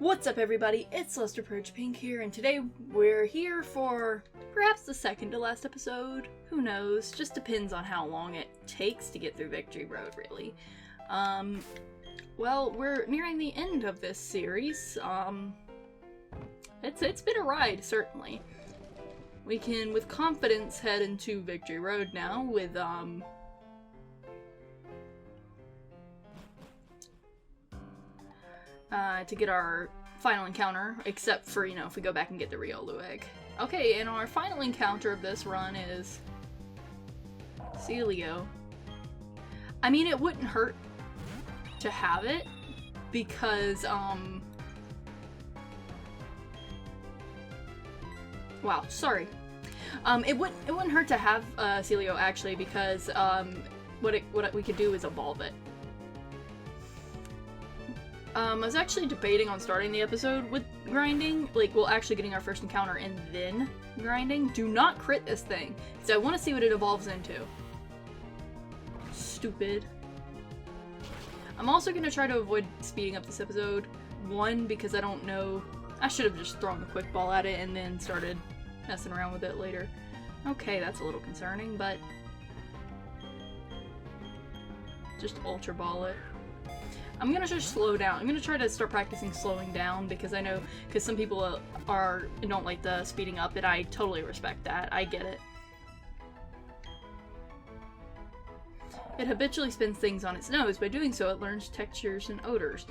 What's up everybody, it's Lester Purge Pink here, and today we're here for perhaps the second to last episode. Who knows, just depends on how long it takes to get through Victory Road, really. Well, we're nearing the end of this series. It's been a ride, certainly. We can, with confidence, head into Victory Road now with, to get our final encounter, except for, if we go back and get the Riolu egg. Okay, and our final encounter of this run is Celio. I mean, it wouldn't hurt to have it, because, wow, sorry. It wouldn't hurt to have, Celio, actually, because, what we could do is evolve it. I was actually debating on starting the episode with grinding, actually getting our first encounter and then grinding. Do not crit this thing, because I want to see what it evolves into. Stupid. I'm also going to try to avoid speeding up this episode. One, because I don't know, I should have just thrown the quick ball at it and then started messing around with it later. Okay, that's a little concerning, but just Ultra Ball it. I'm gonna just slow down. I'm gonna try to start practicing slowing down, because I know, because some people don't like the speeding up, and I totally respect that. I get it. It habitually spins things on its nose. By doing so, it learns textures and odors.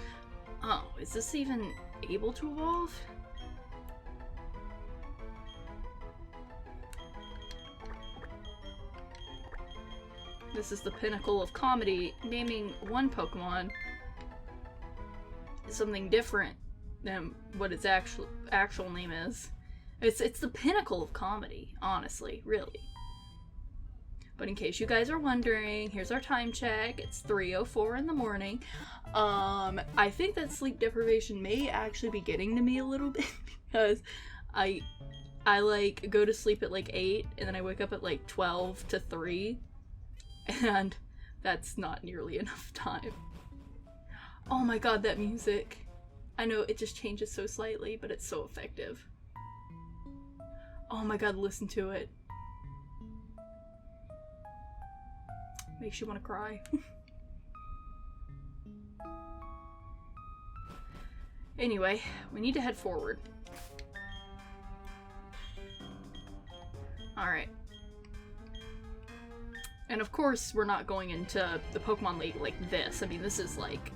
Oh, is this even able to evolve? This is the pinnacle of comedy, naming one Pokemon something different than what its actual name is. It's the pinnacle of comedy, honestly, really. But in case you guys are wondering, here's our time check. It's 3:04 in the morning. I think that sleep deprivation may actually be getting to me a little bit, because I go to sleep at 8 and then I wake up at 12 to 3, and that's not nearly enough time. Oh my god, that music. I know it just changes so slightly, but it's so effective. Oh my god, listen to it. Makes you want to cry. Anyway, we need to head forward. Alright. And of course, we're not going into the Pokemon League like this. I mean, this is like...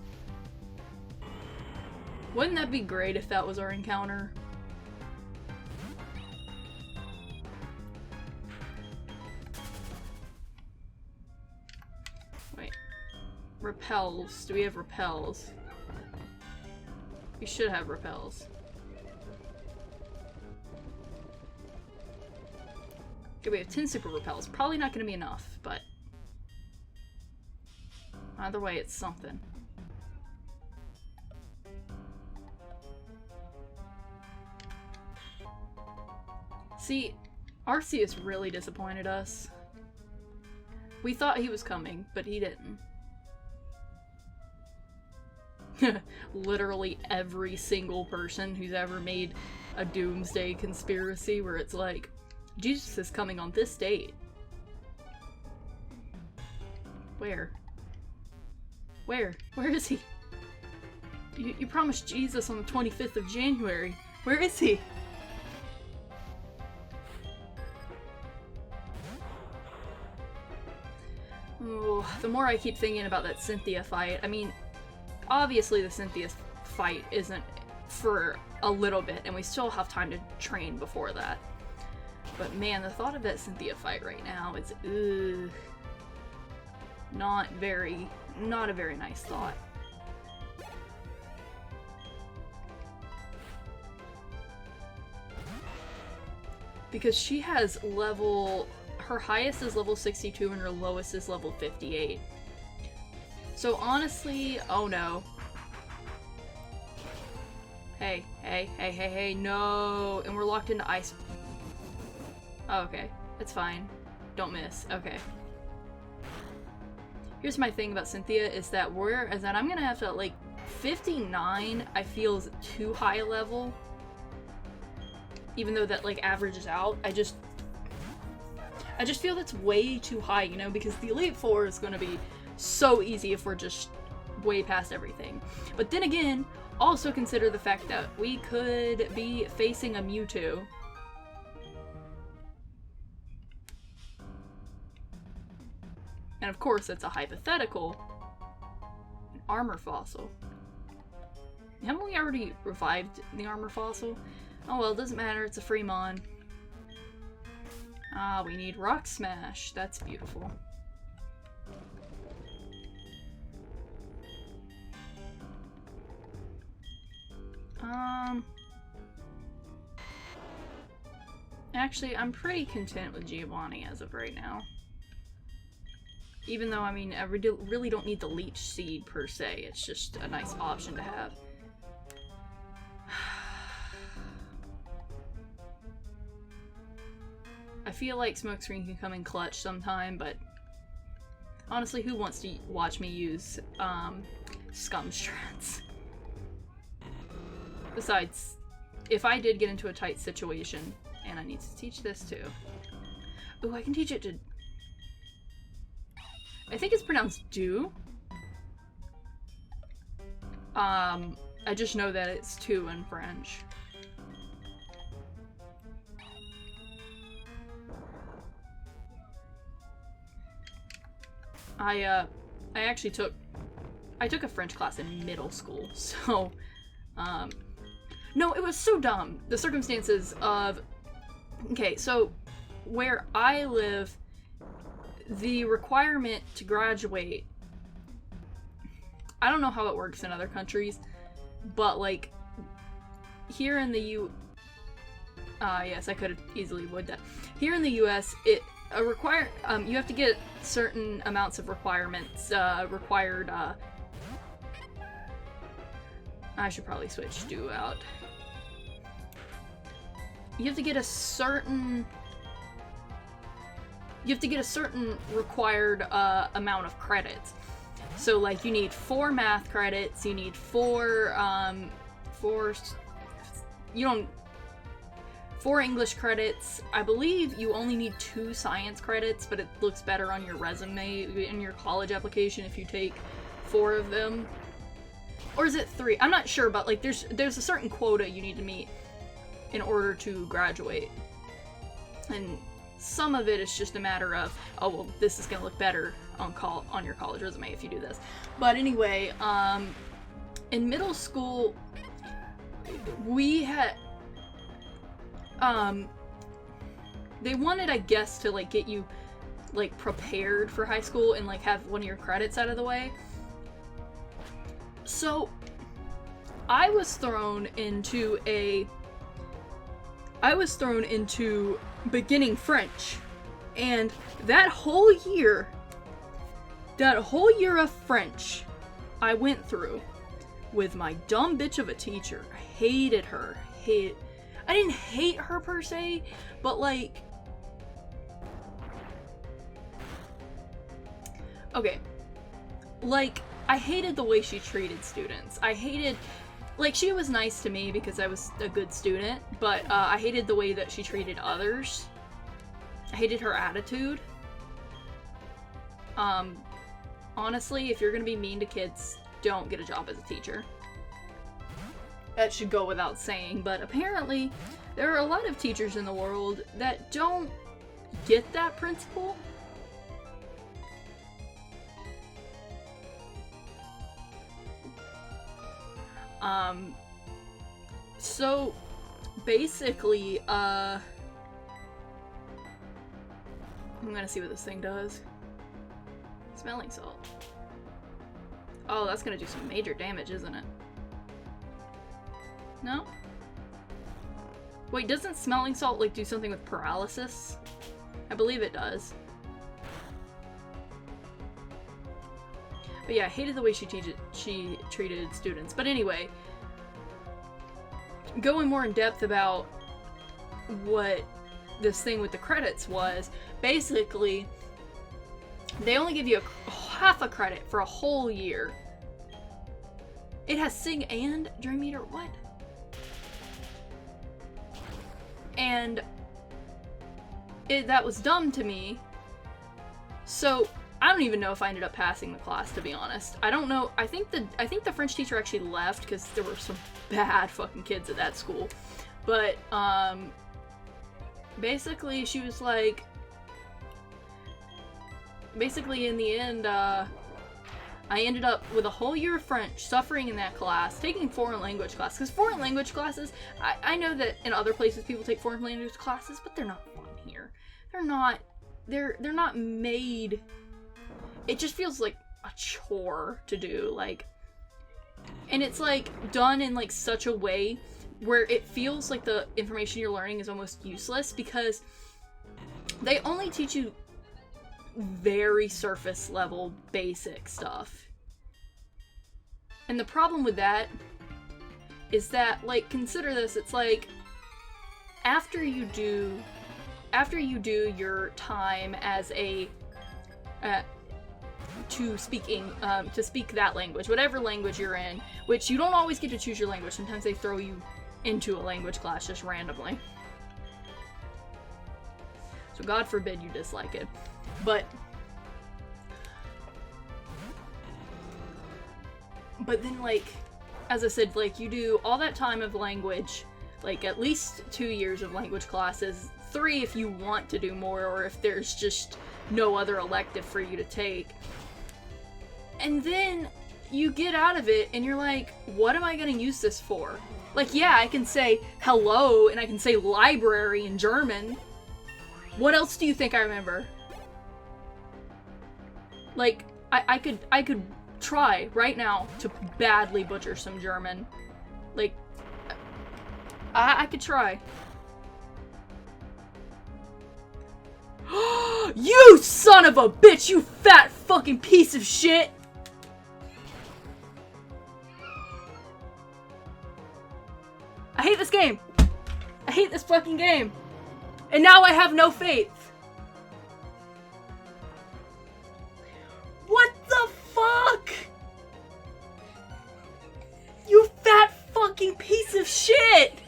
Wouldn't that be great if that was our encounter? Wait. Repels. Do we have repels? We should have repels. Okay, we have 10 super repels. Probably not going to be enough, but either way, it's something. See, Arceus really disappointed us. We thought he was coming, but he didn't. Literally every single person who's ever made a doomsday conspiracy where it's like, Jesus is coming on this date. Where? Where? Where is he? You promised Jesus on the 25th of January. Where is he? Ooh, the more I keep thinking about that Cynthia fight, I mean, obviously the Cynthia fight isn't for a little bit, and we still have time to train before that. But man, the thought of that Cynthia fight right now is, ugh, not a very nice thought. Because she has her highest is level 62 and her lowest is level 58. So honestly, oh no. Hey, no! And we're locked into ice. Oh, okay. It's fine. Don't miss. Okay. Here's my thing about Cynthia, is that I'm gonna have to, 59 I feel is too high a level. Even though that like averages out, I just feel that's way too high, you know, because the Elite Four is going to be so easy if we're just way past everything. But then again, also consider the fact that we could be facing a Mewtwo. And of course, it's a hypothetical. An armor fossil. Haven't we already revived the armor fossil? Oh well, it doesn't matter, it's a free mon. Ah, we need Rock Smash. That's beautiful. Actually, I'm pretty content with Giovanni as of right now. Even though, I mean, I really don't need the Leech Seed per se. It's just a nice option to have. I feel like Smokescreen can come in clutch sometime, but honestly, who wants to watch me use scum strats? Besides, if I did get into a tight situation, and I need to teach this too. Ooh, I can teach it to... I think it's pronounced do. I just know that it's two in French. I actually took a French class in middle school, so, no, it was so dumb. The circumstances of, okay, so where I live, the requirement to graduate, I don't know how it works in other countries, but like here in the yes, I could easily avoid that. Here in the US, you have to get certain amounts of requirements, I should probably switch do out. You have to get a certain required amount of credits. So like you need 4 math credits, you need 4 English credits. I believe you only need 2 science credits, but it looks better on your resume in your college application if you take 4 of them. Or is it 3? I'm not sure, but like there's a certain quota you need to meet in order to graduate. And some of it is just a matter of, oh well, this is gonna look better on your college resume if you do this. But anyway, in middle school, we had they wanted, I guess, to like get you like prepared for high school and like have one of your credits out of the way. So I was thrown into beginning French, and that whole year of French I went through with my dumb bitch of a teacher. I hated her. I didn't hate her per se, but like, okay, like, I hated the way she treated students. Like, she was nice to me because I was a good student, but I hated the way that she treated others. I hated her attitude. Honestly, if you're gonna be mean to kids, don't get a job as a teacher. That should go without saying, but apparently there are a lot of teachers in the world that don't get that principle. So basically, I'm gonna see what this thing does. Smelling salt. Oh, that's gonna do some major damage, isn't it? No? Wait, doesn't smelling salt like do something with paralysis? I believe it does. But yeah, I hated the way she treated students. But anyway, going more in depth about what this thing with the credits was, basically, they only give you half a credit for a whole year. It has sing and dream meter. What? And that was dumb to me. So I don't even know if I ended up passing the class, to be honest. I don't know. I think the French teacher actually left because there were some bad fucking kids at that school. But basically she was like, basically in the end, I ended up with a whole year of French, suffering in that class, taking foreign language class. Because foreign language classes, I know that in other places people take foreign language classes, but they're not fun here. They're not made. It just feels like a chore to do, like, and it's like done in like such a way where it feels like the information you're learning is almost useless because they only teach you very surface level basic stuff. And the problem with that is that, like, consider this, it's like after you do your time as a to speak that language, whatever language you're in, which you don't always get to choose your language. Sometimes they throw you into a language class just randomly. So God forbid you dislike it. But then, like, as I said, like, you do all that time of language, like at least 2 years of language classes, 3 if you want to do more, or if there's just no other elective for you to take. And then you get out of it and you're like, what am I gonna use this for? Like, yeah, I can say hello and I can say library in German. What else do you think I remember? Like, I could try right now to badly butcher some German. Like, I could try. You son of a bitch, you fat fucking piece of shit! I hate this game. I hate this fucking game. And now I have no faith. What the fuck? You fat fucking piece of shit!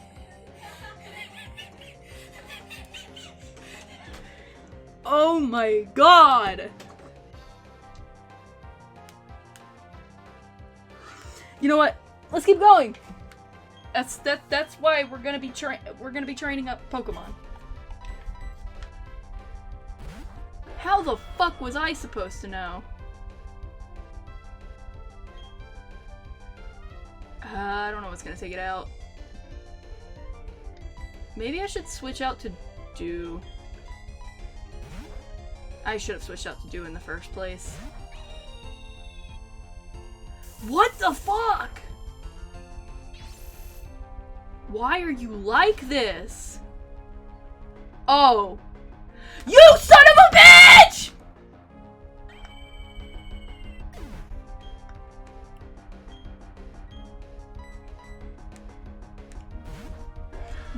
Oh my god! You know what? Let's keep going. That's why we're gonna be training up Pokemon. How the fuck was I supposed to know? I don't know what's gonna take it out. Maybe I should switch out to Do. I should have switched out to Do in the first place. What the fuck? Why are you like this? Oh. You son of a bitch!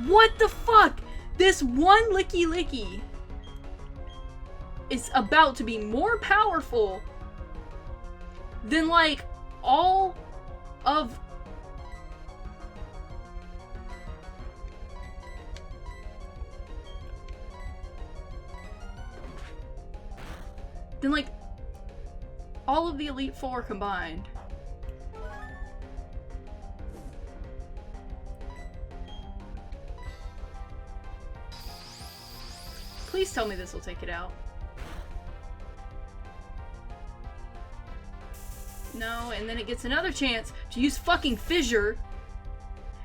What the fuck? This one Licky is about to be more powerful than, like, all of... than, like, all of the Elite Four combined. Please tell me this will take it out. No, and then it gets another chance to use fucking Fissure.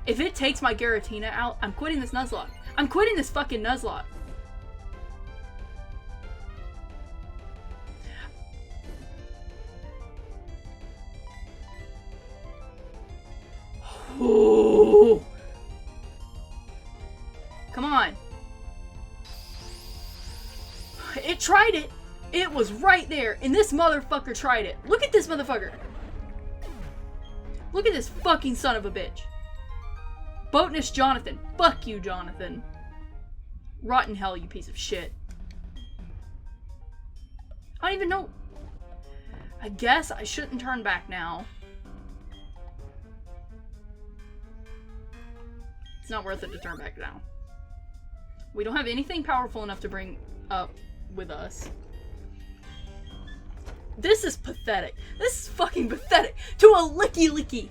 If it takes my Giratina out, I'm quitting this Nuzlocke. I'm quitting this fucking Nuzlocke. Ooh. Come on. It tried it. It was right there. And this motherfucker tried it. Look at this motherfucker. Look at this fucking son of a bitch. Botanist Jonathan. Fuck you, Jonathan. Rotten hell, you piece of shit. I don't even know. I guess I shouldn't turn back now. It's not worth it to turn back now. We don't have anything powerful enough to bring up with us. This is pathetic. This is fucking pathetic. To a licky-licky.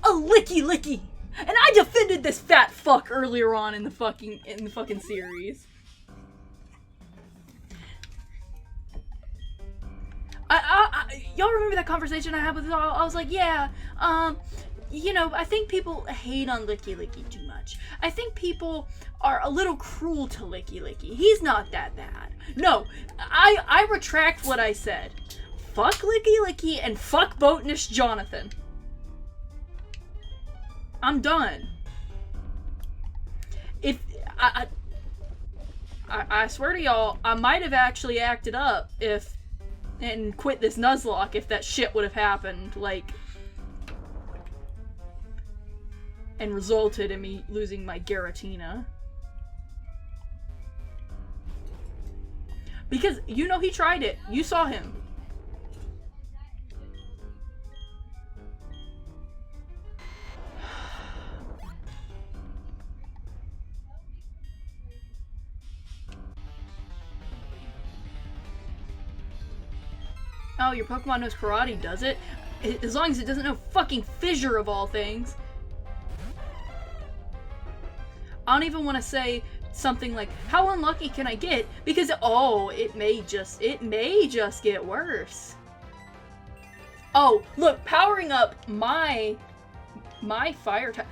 A licky-licky. And I defended this fat fuck earlier on in the fucking series. Y'all remember that conversation I had with y'all? I was like, yeah, you know, I think people hate on Licky-Licky too much. I think people are a little cruel to Licky-Licky. He's not that bad. No, I retract what I said. Fuck Licky-Licky and fuck Botanist Jonathan. I'm done. If I swear to y'all, I might have actually acted up and quit this Nuzlocke if that shit would have happened, like, and resulted in me losing my Giratina. Because, you know, he tried it. You saw him. Oh, your Pokemon knows karate, does it? As long as it doesn't know fucking fissure of all things. I don't even want to say something like, how unlucky can I get? Because, oh, it may just get worse. Oh, look, powering up my fire type.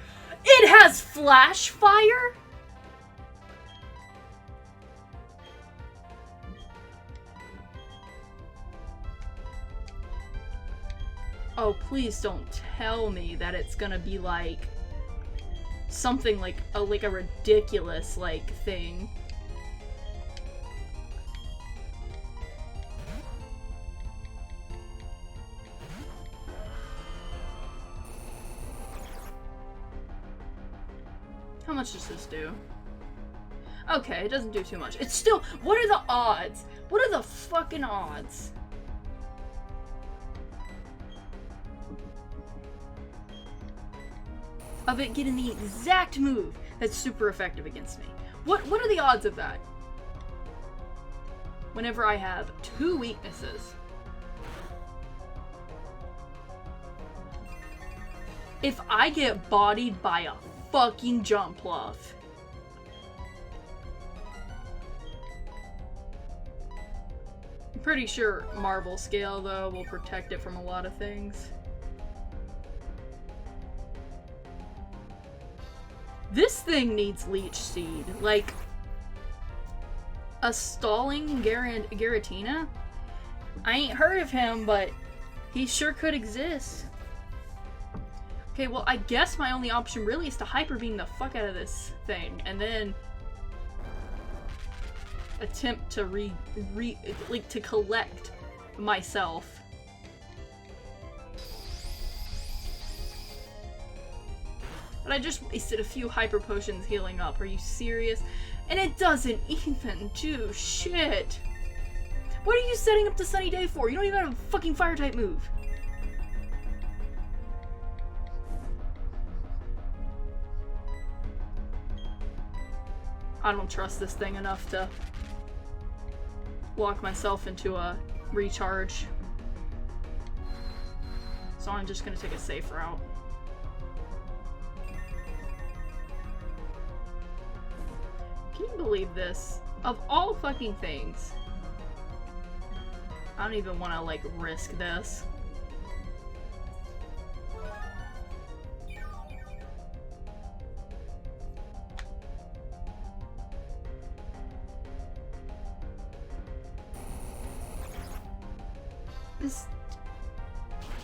It has Flash Fire? Oh, please don't tell me that it's gonna be like something like a ridiculous like thing. How much does this do? Okay, it doesn't do too much. It's still, what are the odds? What are the fucking odds? Of it getting the exact move that's super effective against me. What are the odds of that? Whenever I have 2 weaknesses. If I get bodied by a fucking Jumpluff. I'm pretty sure Marvel Scale, though, will protect it from a lot of things. This thing needs Leech Seed. Like, a stalling Giratina? I ain't heard of him, but he sure could exist. Okay, well, I guess my only option really is to Hyper Beam the fuck out of this thing, and then attempt to to collect myself. But I just wasted a few Hyper Potions healing up. Are you serious? And it doesn't even do shit. What are you setting up the Sunny Day for? You don't even have a fucking Fire-type move. I don't trust this thing enough to lock myself into a recharge. So I'm just gonna take a safe route. Can you believe this? Of all fucking things. I don't even want to, like, risk this.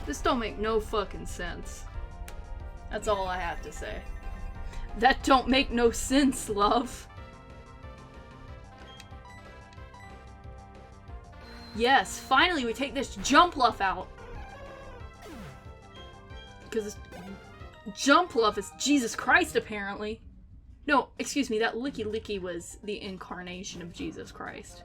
This don't make no fucking sense. That's all I have to say. That don't make no sense, love. Yes, finally we take this Jumpluff out. Because this Jumpluff is Jesus Christ, apparently. No, excuse me, that Licky-Licky was the incarnation of Jesus Christ.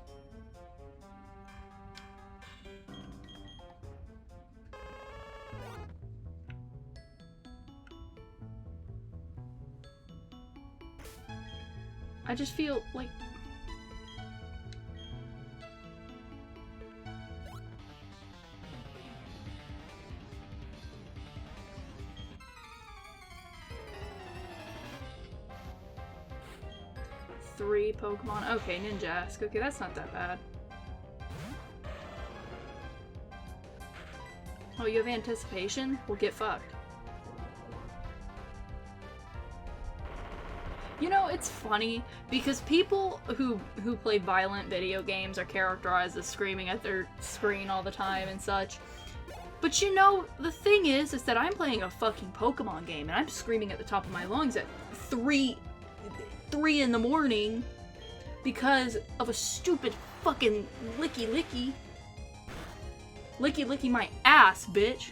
I just feel like... Three Pokemon. Okay, Ninjask. Okay, that's not that bad. Oh, you have anticipation? We'll get fucked. You know, it's funny because people who play violent video games are characterized as screaming at their screen all the time and such. But you know, the thing is that I'm playing a fucking Pokemon game and I'm screaming at the top of my lungs at 3 in the morning because of a stupid fucking licky-licky. Licky-licky my ass, bitch.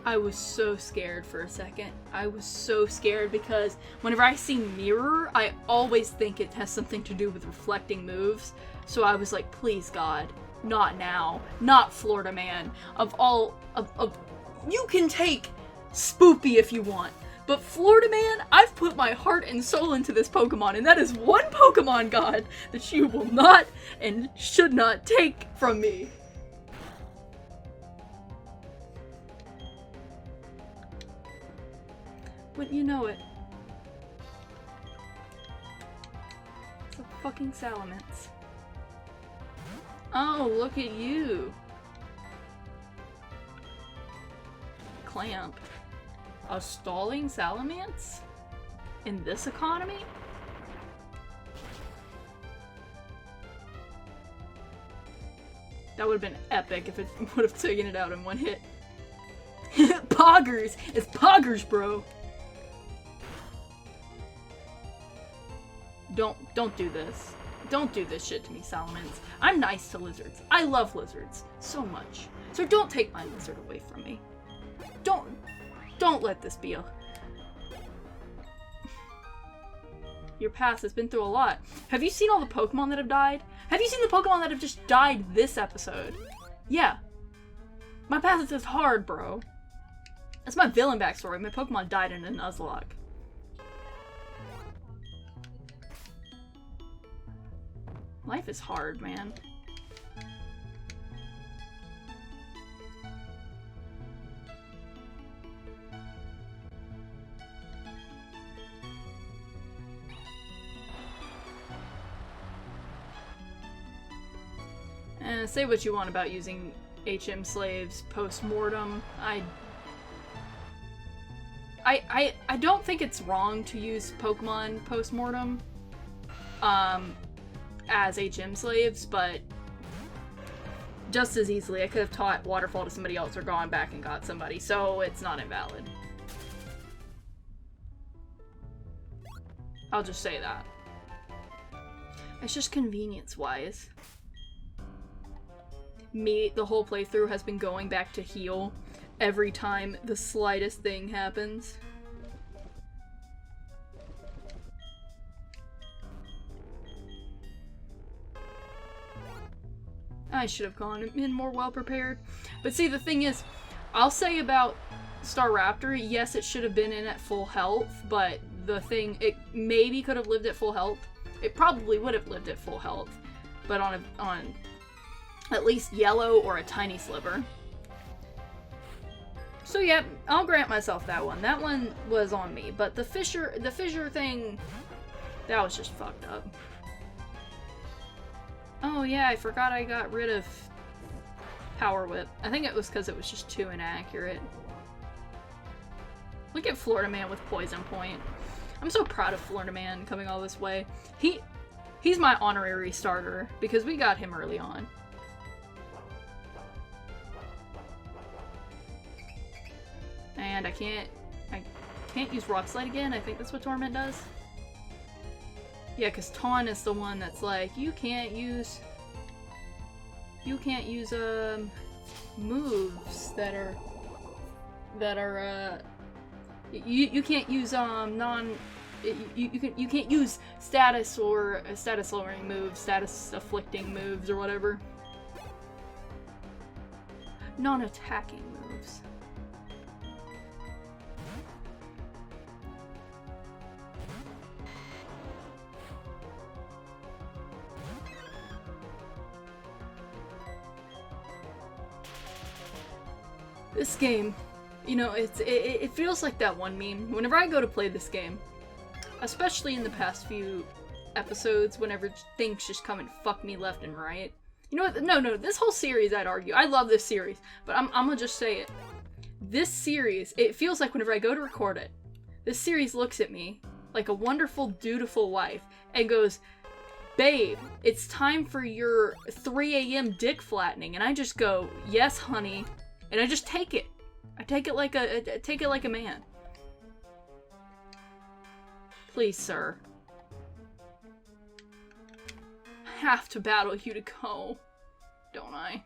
I was so scared for a second. I was so scared because whenever I see mirror, I always think it has something to do with reflecting moves. So I was like, please God, not now. Not Florida Man. You can take Spoopy if you want. But Florida Man, I've put my heart and soul into this Pokemon, and that is one Pokemon God that you will not and should not take from me. Wouldn't you know it? It's a fucking Salamence. Oh, look at you. Clamp. A stalling Salamence? In this economy? That would have been epic if it would have taken it out in one hit. Poggers! It's Poggers, bro! Don't do this. Don't do this shit to me, Salamence. I'm nice to lizards. I love lizards so much. So don't take my lizard away from me. Don't let this be a... Your past has been through a lot. Have you seen all the Pokemon that have died? Have you seen the Pokemon that have just died this episode? Yeah. My past is hard, bro. That's my villain backstory. My Pokemon died in a Nuzlocke. Life is hard, man. Say what you want about using HM slaves post-mortem. I don't think it's wrong to use Pokemon post-mortem as HM slaves, but just as easily I could have taught Waterfall to somebody else or gone back and got somebody, so it's not invalid. I'll just say that. It's just convenience-wise. Me, the whole playthrough, has been going back to heal every time the slightest thing happens. I should have gone in more well prepared. But see, the thing is, I'll say about Staraptor, yes, it should have been in at full health, but the thing, it maybe could have lived at full health. It probably would have lived at full health, but on at least yellow or a tiny sliver. So yeah, I'll grant myself that one. That one was on me, but the fissure thing, that was just fucked up. Oh yeah, I forgot I got rid of Power Whip. I think it was because it was just too inaccurate. Look at Florida Man with Poison Point. I'm so proud of Florida Man coming all this way. He's my honorary starter because we got him early on. And I can't use Rock Slide again. I think that's what Torment does. Yeah, because Taunt is the one that's like, you can't use moves that are You can't use you can't use status or status lowering moves, status afflicting moves or whatever. Non-attacking moves. This game, you know, it feels like that one meme. Whenever I go to play this game, especially in the past few episodes, whenever things just come and fuck me left and right. You know what? No, this whole series, I'd argue. I love this series, but I'm gonna just say it. This series, it feels like whenever I go to record it, this series looks at me like a wonderful, dutiful wife and goes, "Babe, it's time for your 3 a.m. dick flattening," and I just go, "Yes, honey." And I just take it. I take it like a man. Please, sir. I have to battle you to go, don't I?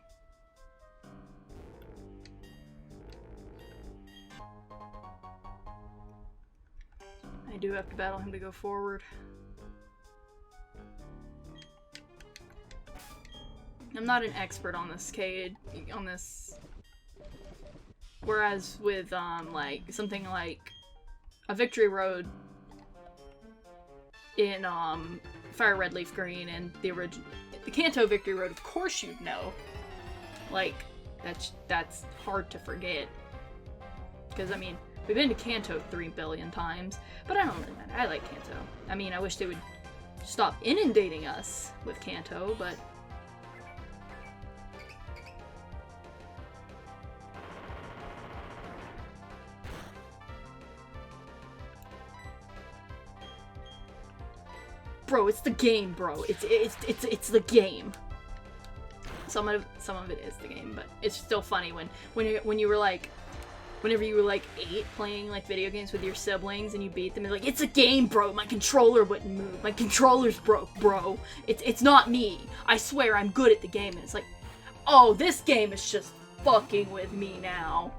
I do have to battle him to go forward. I'm not an expert on this whereas with like something like a Victory Road in Fire Red Leaf Green and the Kanto Victory Road, of course you'd know. Like that's hard to forget. Because I mean, we've been to Kanto 3 billion times, but I don't really matter. I like Kanto. I mean, I wish they would stop inundating us with Kanto, but bro, it's the game, bro. It's the game. Some of it is the game, but it's still funny when you were like, whenever you were like 8 playing like video games with your siblings and you beat them, and like, it's a game, bro. My controller wouldn't move. My controller's broke, bro. It's not me. I swear I'm good at the game. And it's like, oh, this game is just fucking with me now.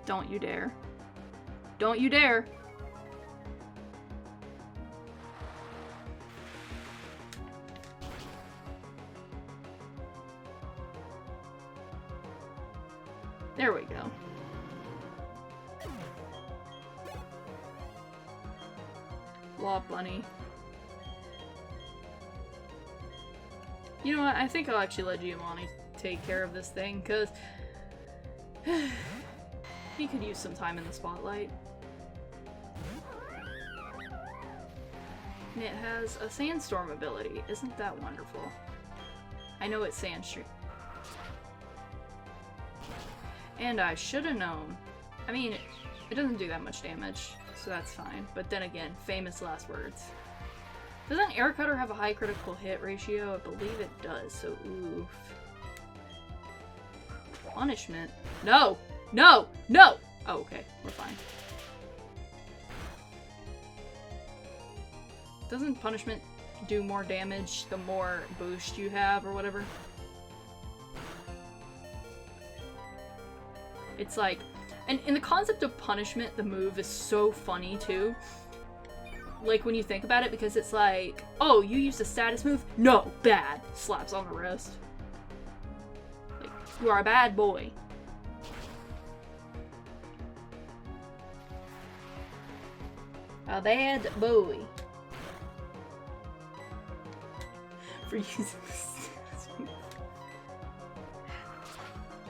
Don't you dare. Don't you dare. There we go. Law Bunny. You know what? I think I'll actually let Giovanni take care of this thing, because he could use some time in the spotlight. And it has a sandstorm ability. Isn't that wonderful? I know it's Sandstream. And I should have known. I mean, it doesn't do that much damage, so that's fine. But then again, famous last words. Doesn't Air Cutter have a high critical hit ratio? I believe it does, so oof. Punishment? No! No! No! Oh, okay. We're fine. Doesn't punishment do more damage the more boost you have or whatever? It's like, and in the concept of punishment, the move is so funny too. Like when you think about it, because it's like, oh, you used a status move? No, bad. Slaps on the wrist. Like, you are a bad boy. A bad boy. For using the status move.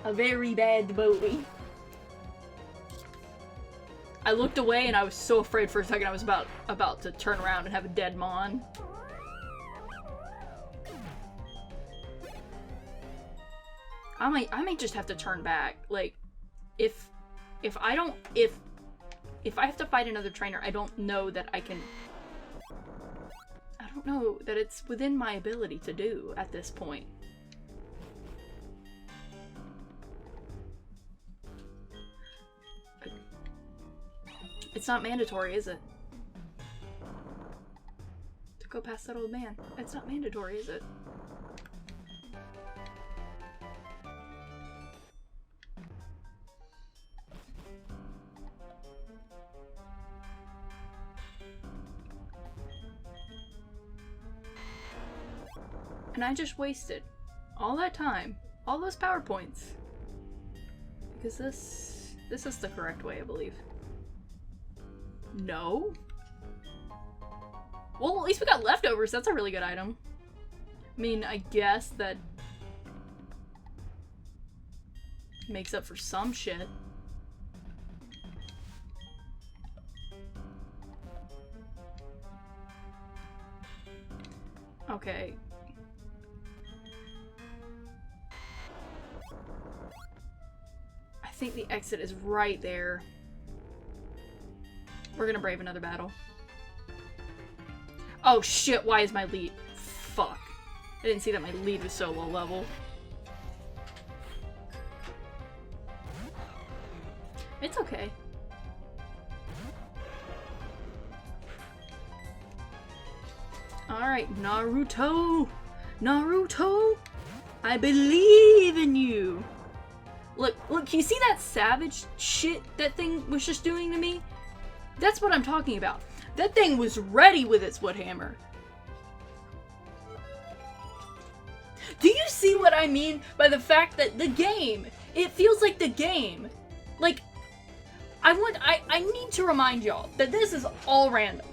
A very bad boy. I looked away and I was so afraid for a second I was about to turn around and have a dead Mon. I might just have to turn back. Like, if I have to fight another trainer, I don't know that I can. I don't know that it's within my ability to do at this point. It's not mandatory, is it? To go past that old man. It's not mandatory, is it? And I just wasted all that time, all those PowerPoints. Because this is the correct way, I believe. No? Well, at least we got leftovers. That's a really good item. I mean, I guess that makes up for some shit. Okay. I think the exit is right there. We're gonna brave another battle. Oh shit, why is my lead? Fuck. I didn't see that my lead was so low level. It's okay. Alright, Naruto! Naruto! I believe in you! Look, you see that savage shit that thing was just doing to me? That's what I'm talking about. That thing was ready with its wood hammer. Do you see what I mean by the fact that the game, it feels like the game. Like, I need to remind y'all that this is all random.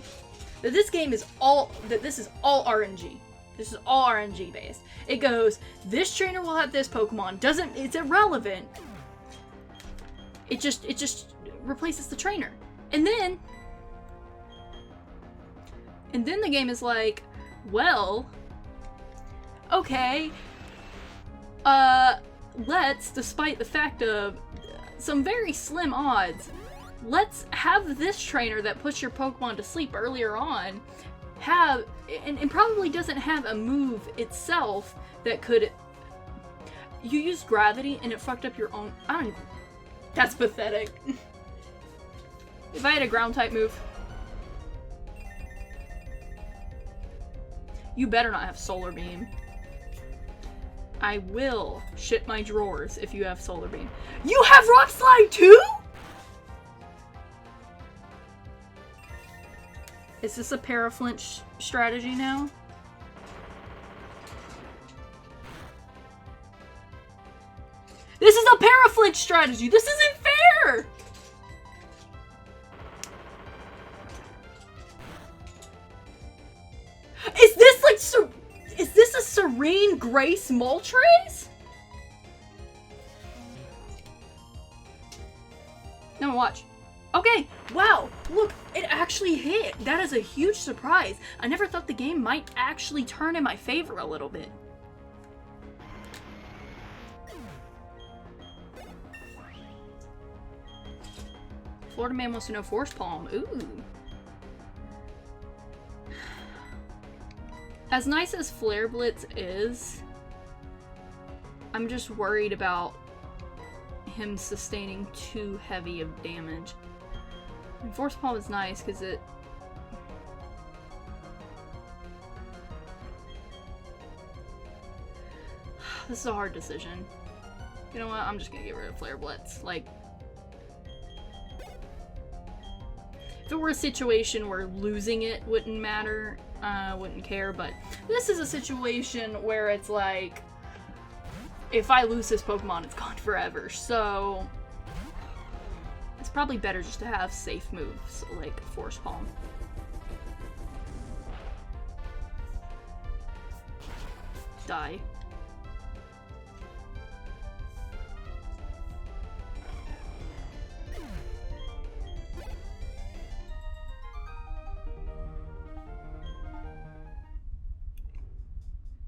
That this game is all, that this is all RNG. This is all RNG based. It goes, this trainer will have this Pokemon. It's irrelevant. It just replaces the trainer. And then the game is like, well, okay, let's, despite the fact of some very slim odds, let's have this trainer that puts your Pokemon to sleep earlier on have, and probably doesn't have a move itself that could, you used gravity and it fucked up your own, I don't even, that's pathetic. If I had a ground type move, you better not have Solar Beam. I will shit my drawers if you have Solar Beam. You have Rock Slide too?! Is this a Paraflinch strategy now? This is a Paraflinch strategy! This isn't fair! Is this like, is this a Serene Grace Moltres? No, watch. Okay, wow, look, it actually hit. That is a huge surprise. I never thought the game might actually turn in my favor a little bit. Florida man wants to know Force Palm. Ooh. As nice as Flare Blitz is, I'm just worried about him sustaining too heavy of damage. And Force Palm is nice because it... This is a hard decision. You know what? I'm just gonna get rid of Flare Blitz. Like, if it were a situation where losing it wouldn't matter, wouldn't care, but this is a situation where it's like, if I lose this Pokemon, it's gone forever, so it's probably better just to have safe moves, like Force Palm. Die.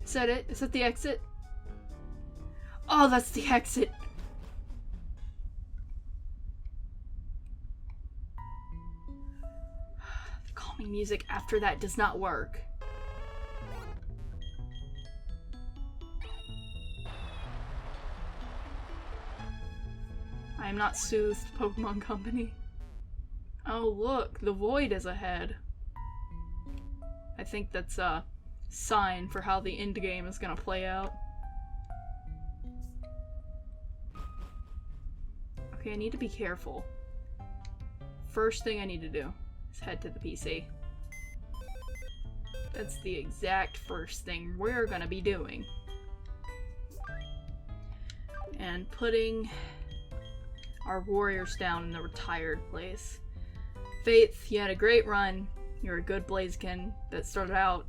Is that it? Is that the exit? Oh, that's the exit. The calming music after that does not work. I am not soothed, Pokemon Company. Oh look, the void is ahead. I think that's a sign for how the end game is gonna play out. Okay, I need to be careful. First thing I need to do is head to the PC. That's the exact first thing we're gonna be doing. And putting our warriors down in the retired place. Faith, you had a great run. You're a good Blaziken that started out...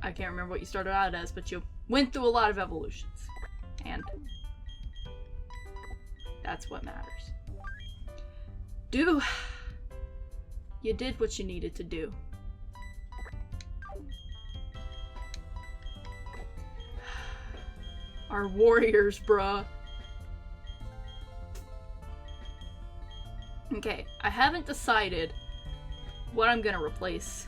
I can't remember what you started out as, but you went through a lot of evolutions. And that's what matters. Do, you did what you needed to do. Our warriors, bruh. Okay, I haven't decided what I'm gonna replace.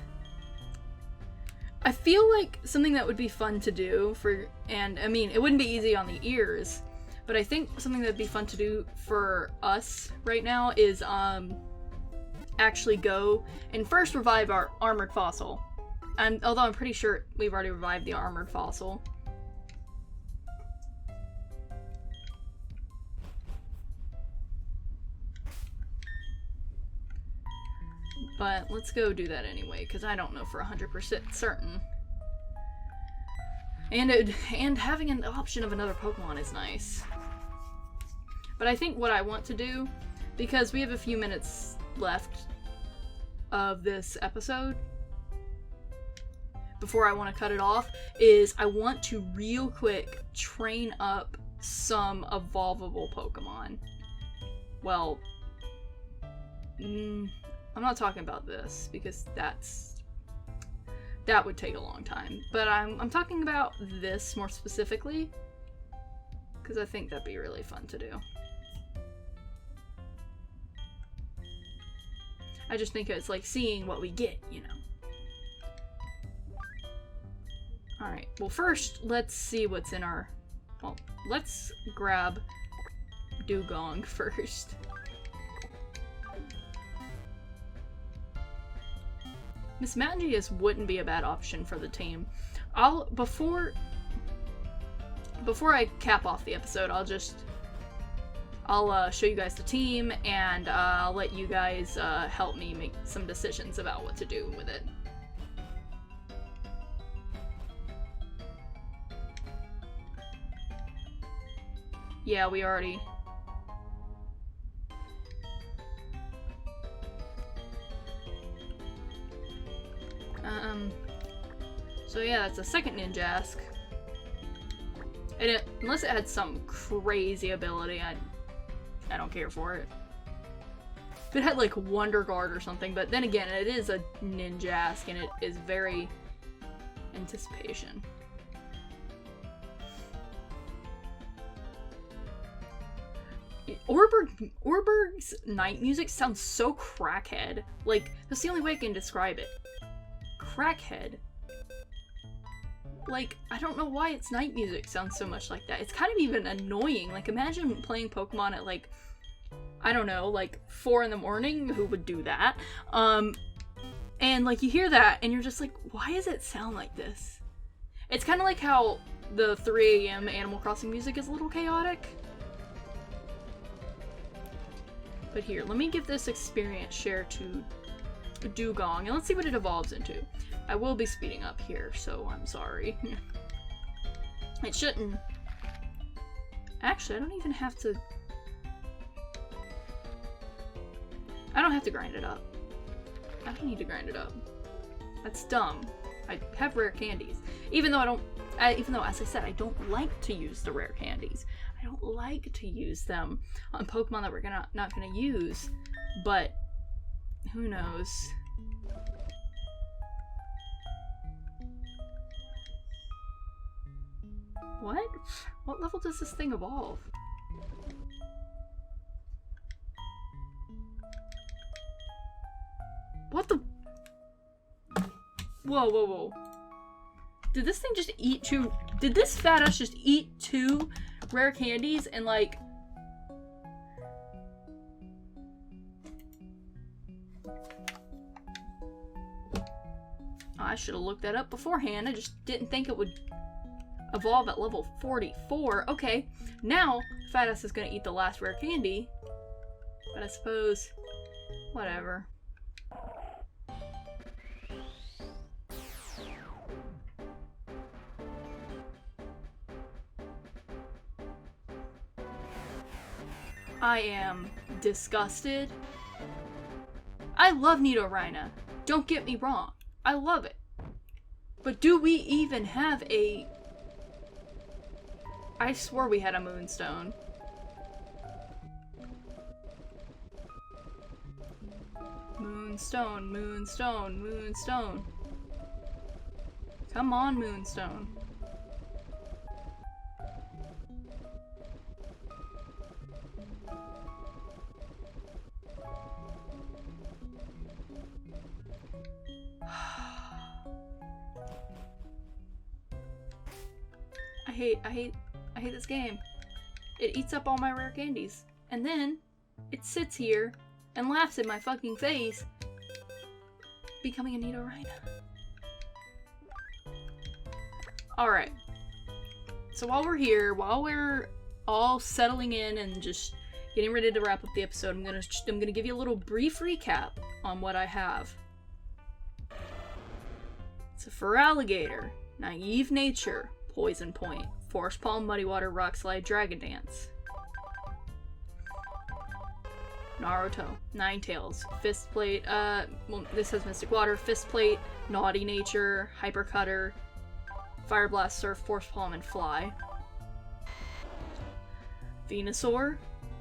I feel like something that would be fun to do for, and I mean, it wouldn't be easy on the ears, but I think something that'd be fun to do for us right now is, actually go and first revive our armored fossil. And although I'm pretty sure we've already revived the armored fossil. But let's go do that anyway, because I don't know for 100% certain. And having an option of another Pokemon is nice. But I think what I want to do, because we have a few minutes left of this episode before I want to cut it off, is I want to real quick train up some evolvable Pokemon. Well, I'm not talking about this because that would take a long time. But I'm talking about this more specifically because I think that'd be really fun to do. I just think it's like seeing what we get, you know. Alright, well first, let's see what's in our... Well, let's grab Dugong first. Miss Magius wouldn't be a bad option for the team. Before I cap off the episode, I'll show you guys the team, and I'll let you guys help me make some decisions about what to do with it. Yeah, we already... So yeah, that's a second Ninjask. And unless it had some crazy ability, I don't care for it. If it had like Wonder Guard or something, but then again, it is a Ninjask and it is very anticipation. Orberg's night music sounds so crackhead. Like, that's the only way I can describe it. Crackhead. Like, I don't know why its night music sounds so much like that. It's kind of even annoying. Like, imagine playing Pokemon at like, I don't know, like 4 in the morning. Who would do that? And like you hear that and you're just like, why does it sound like this? It's kind of like how the 3 AM Animal Crossing music is a little chaotic. But here, let me give this experience share to Dugong, and let's see what it evolves into. I will be speeding up here, so I'm sorry. It shouldn't... Actually, I don't even have to... I don't have to grind it up. I don't need to grind it up. That's dumb. I have rare candies. Even though even though, as I said, I don't like to use the rare candies. I don't like to use them on Pokemon that we're not gonna use, but who knows? What? What level does this thing evolve? What the? Whoa, whoa, whoa. Did this thing just eat two? Did this fat ass just eat 2 rare candies and like... should have looked that up beforehand. I just didn't think it would evolve at level 44. Okay, now Fat Ass is gonna eat the last rare candy. But I suppose, whatever. I am disgusted. I love Nidorina. Don't get me wrong. I love it. But do we even have a... I swore we had a Moonstone. Moonstone, Moonstone, Moonstone. Come on, Moonstone. I hate this game. It eats up all my rare candies. And then it sits here and laughs in my fucking face, becoming a Nidorina. Alright. So while we're here, while we're all settling in and just getting ready to wrap up the episode, I'm gonna give you a little brief recap on what I have. It's a Feraligatr, Naive Nature, Poison Point, Force Palm, Muddy Water, Rock Slide, Dragon Dance. Naruto, Ninetales, Fist Plate, well, this has Mystic Water, Fist Plate, Naughty Nature, Hyper Cutter, Fire Blast, Surf, Force Palm, and Fly. Venusaur,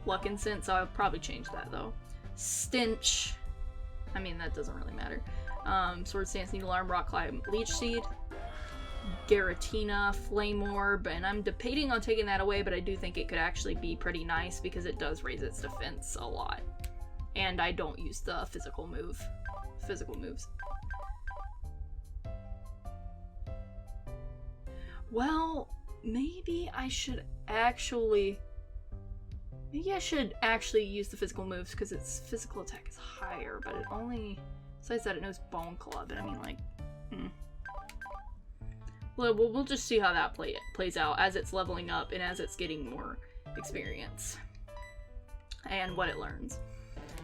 Luck and Sense, I'll probably change that though. Stench, I mean that doesn't really matter. Sword Stance, Needle Arm, Rock Climb, Leech Seed. Giratina, Flame Orb, and I'm debating on taking that away, but I do think it could actually be pretty nice because it does raise its defense a lot. And I don't use the physical moves. Well, maybe I should actually use the physical moves because its physical attack is higher, but it only, besides that it knows Bone Club, but I mean like, Well, we'll just see how that plays out as it's leveling up and as it's getting more experience. And what it learns.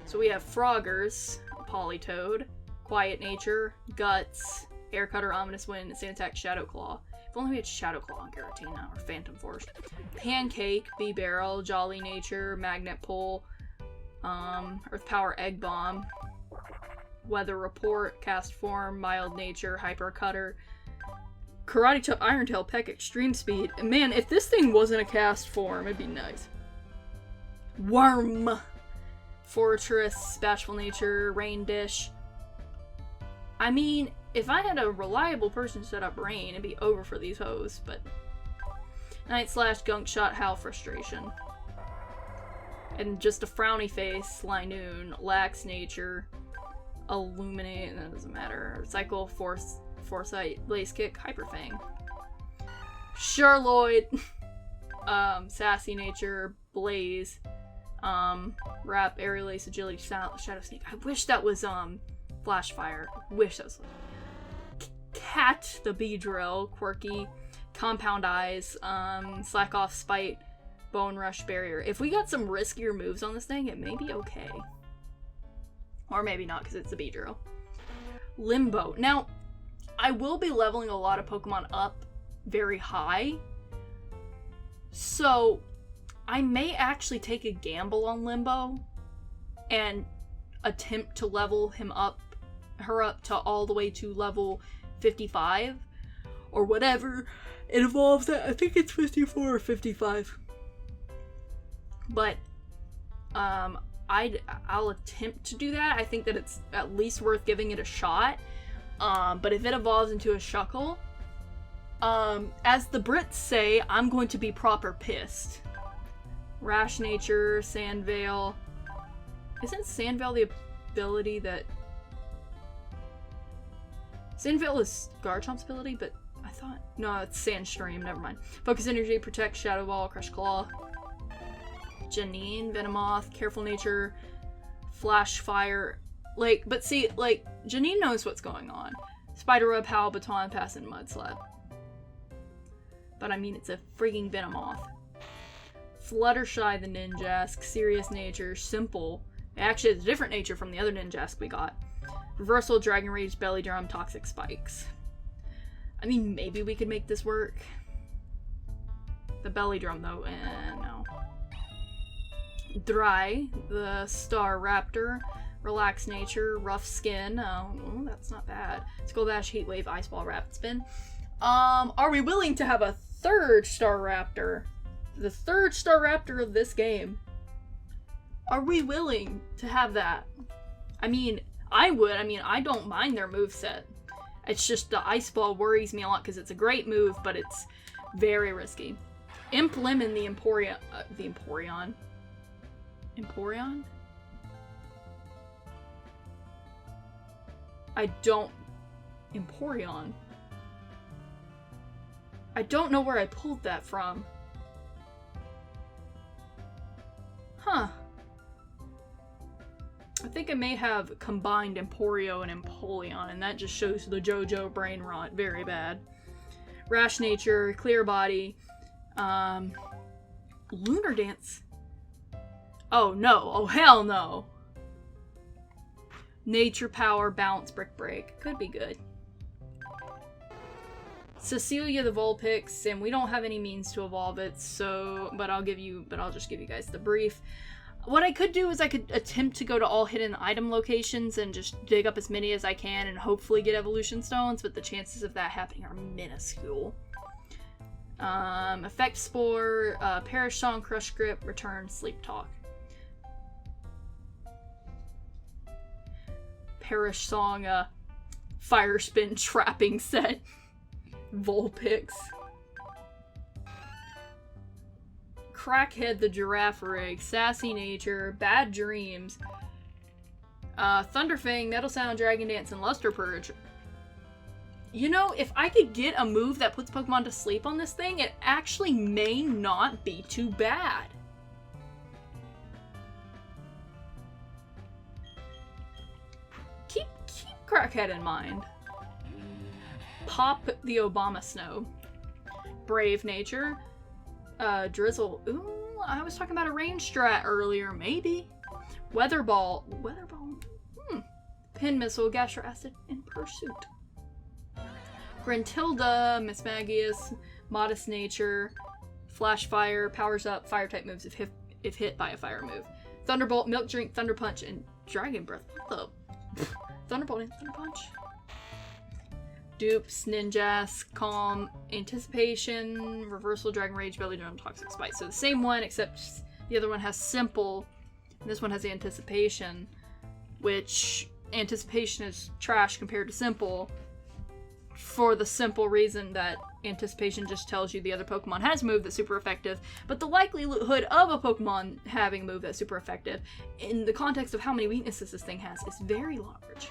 So we have Froggers, Politoed, Quiet Nature, Guts, Air Cutter, Ominous Wind, Sand Attack, Shadow Claw. If only we had Shadow Claw on Giratina or Phantom Force. Pancake, B-Barrel, Jolly Nature, Magnet Pull, Earth Power, Egg Bomb, Weather Report, Cast Form, Mild Nature, Hyper Cutter, Karate Chop, Iron Tail, Peck, Extreme Speed. And man, if this thing wasn't a cast form, it'd be nice. Worm! Fortress, Bashful Nature, Rain Dish. I mean, if I had a reliable person set up Rain, it'd be over for these hoes, but... Night Slash, Gunk Shot, Howl, Frustration. And just a frowny face, Linoon, Lax Nature, Illuminate, that doesn't matter. Cycle, Foresight, Blaze Kick, Hyper Fang. Charloid, Sassy Nature, Blaze, Wrap, Aerial Ace, Agility, Shadow Sneak. I wish that was, Flash Fire. I wish that was... Cat, the Beedrill, Quirky, Compound Eyes, Slack Off, Spite, Bone Rush, Barrier. If we got some riskier moves on this thing, it may be okay. Or maybe not, because it's a Beedrill. Limbo. Now, I will be leveling a lot of Pokemon up very high, so I may actually take a gamble on Limbo and attempt to level her up to all the way to level 55 or whatever it evolves at. I think it's 54 or 55. But I'll attempt to do that. I think that it's at least worth giving it a shot. But if it evolves into a Shuckle, as the Brits say, I'm going to be proper pissed. Rash Nature, Sandvale. Isn't Sandvale the ability that... Sandvale is Garchomp's ability, but I thought... No, it's Sandstream, never mind. Focus Energy, Protect, Shadow Ball, Crush Claw. Janine, Venomoth, Careful Nature, Flash Fire... Like, but see, like, Janine knows what's going on. Spiderweb, Howl, Baton, Pass, and Mudslap. But I mean, it's a frigging Venomoth. Fluttershy the Ninjask, Serious Nature, Simple. Actually, it's a different nature from the other Ninjask we got. Reversal, Dragon Rage, Belly Drum, Toxic Spikes. I mean, maybe we could make this work. The Belly Drum, though, no. Dry, the Star Raptor, Relaxed Nature, Rough Skin. Oh, that's not bad. Skull Dash, Heat Wave, Ice Ball, Rapid Spin. Are we willing to have a third Star Raptor? The third Star Raptor of this game. Are we willing to have that? I mean, I would. I mean, I don't mind their moveset. It's just the Ice Ball worries me a lot because it's a great move, but it's very risky. Imp Lemon, the Emporion. Emporion? Emporion. I don't know where I pulled that from. Huh. I think I may have combined Emporio and Empoleon, and that just shows the JoJo brain rot very bad. Rash Nature, Clear Body, Lunar Dance. Oh no, oh hell no. Nature Power, Bounce, Brick Break. Could be good. Cecilia the Vulpix, and we don't have any means to evolve it, so, but I'll just give you guys the brief. What I could do is I could attempt to go to all hidden item locations and just dig up as many as I can and hopefully get evolution stones, but the chances of that happening are minuscule. Effect Spore, Perish Song, Crush Grip, Return, Sleep Talk. Perish Song, Fire Spin Trapping Set. Vulpix. Crackhead the Giraffe Rig, Sassy Nature, Bad Dreams, Thunderfang, Metal Sound, Dragon Dance, and Luster Purge. You know, if I could get a move that puts Pokemon to sleep on this thing, it actually may not be too bad. Keep Crackhead in mind. Pop the Obama Snow. Brave Nature. Drizzle. Ooh, I was talking about a range strat earlier. Maybe. Weather Ball. Pin Missile, Gastro Acid, and Pursuit. Grantilda, Mismagius, Modest Nature, Flash Fire, powers up fire type moves if hit by a fire move. Thunderbolt, Milk Drink, Thunder Punch, and Dragon Breath. What the? Thunderbolt and Thunder Punch. Dupes, Ninjask, Calm, Anticipation, Reversal, Dragon Rage, Belly Drum, Toxic Spike. So the same one, except the other one has Simple, and this one has Anticipation, which Anticipation is trash compared to Simple, for the simple reason that Anticipation just tells you the other Pokemon has a move that's super effective, but the likelihood of a Pokemon having a move that's super effective, in the context of how many weaknesses this thing has, is very large.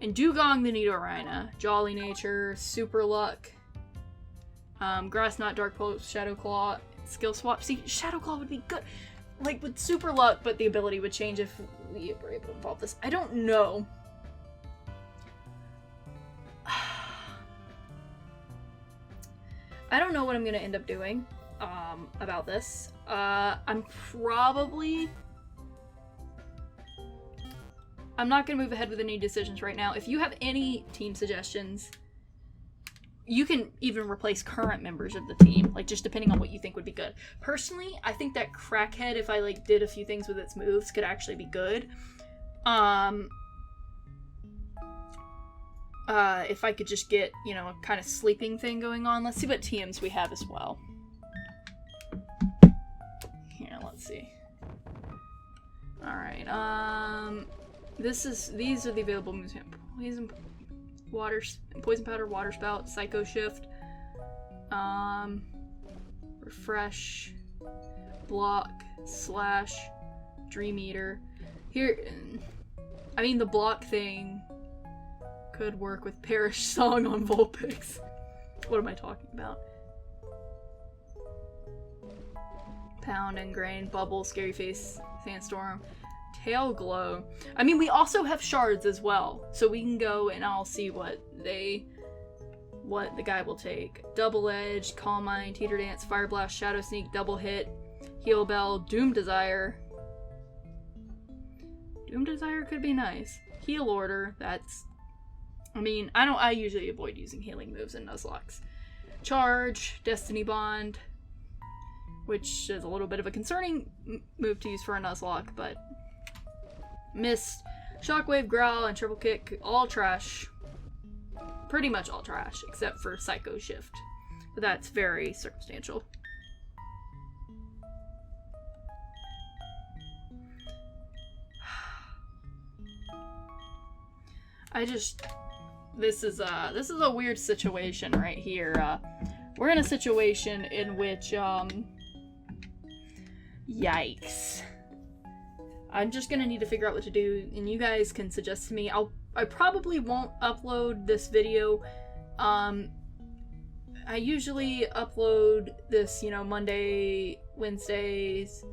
And Dugong the Nidorina, Jolly Nature, Super Luck, Grass Knot, Dark Pulse, Shadow Claw, Skill Swap. See, Shadow Claw would be good, like with Super Luck, but the ability would change if we were able to evolve this. I don't know. I don't know what I'm gonna end up doing about this. I'm not gonna move ahead with any decisions right now. If you have any team suggestions, you can even replace current members of the team, like just depending on what you think would be good. Personally, I think that Crackhead, if I like did a few things with its moves, could actually be good. If I could just get, you know, a kind of sleeping thing going on. Let's see what TMs we have as well. Here, let's see. Alright, these are the available moves. Poison Powder, Water Spout, Psycho Shift, Refresh, Block, Slash, Dream Eater. Here, I mean, the block thing could work with Perish Song on Vulpix. What am I talking about? Pound and Grain, Bubble, Scary Face, Sandstorm, Tail glow. I mean, we also have shards as well, so we can go and I'll see what the guy will take. Double edge, calm mind, teeter dance, fire blast, shadow sneak, double hit, heal bell, doom desire. Doom desire could be nice. Heal order. That's. I mean, I usually avoid using healing moves in Nuzlocke. Charge, destiny bond, which is a little bit of a concerning move to use for a Nuzlocke, but. Mist, shockwave, growl, and triple kick, all trash. Pretty much all trash, except for psycho shift. But that's very circumstantial. This is a weird situation right here. We're in a situation in which, yikes. I'm just gonna need to figure out what to do, and you guys can suggest to me. I probably won't upload this video. I usually upload this, Monday, Wednesdays,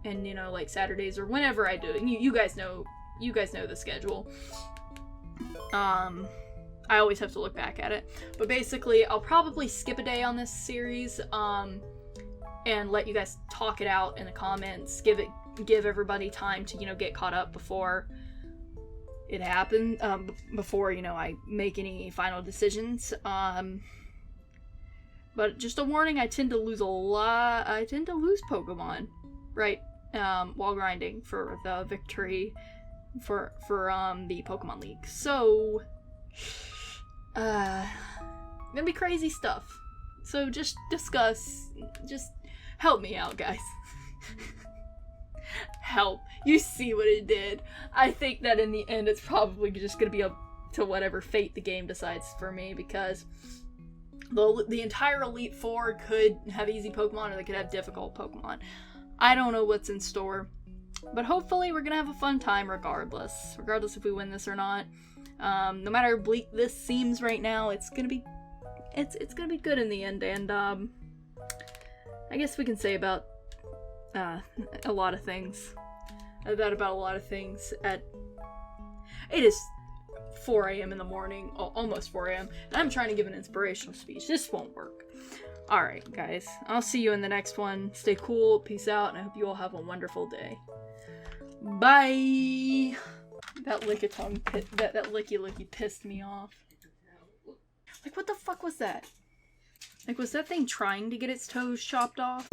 and like Saturdays or whenever I do it. You guys know the schedule. I always have to look back at it, but basically I'll probably skip a day on this series, and let you guys talk it out in the comments. Give everybody time to get caught up before it happens, before I make any final decisions. But just a warning, I tend to lose Pokemon right while grinding for the victory for the Pokemon League. So gonna be crazy stuff. So just help me out, guys. Help. You see what it did. I think that in the end it's probably just gonna be up to whatever fate the game decides for me, because the entire Elite Four could have easy Pokemon or they could have difficult Pokemon. I don't know what's in store, but hopefully we're gonna have a fun time regardless if we win this or not. No matter how bleak this seems right now, it's gonna be good in the end. And I guess we can say about a lot of things. About a lot of things. It is 4 a.m. in the morning, almost 4 a.m. and I'm trying to give an inspirational speech. This won't work. Alright, guys. I'll see you in the next one. Stay cool, peace out, and I hope you all have a wonderful day. Bye! That licky pissed me off. Like, what the fuck was that? Like, was that thing trying to get its toes chopped off?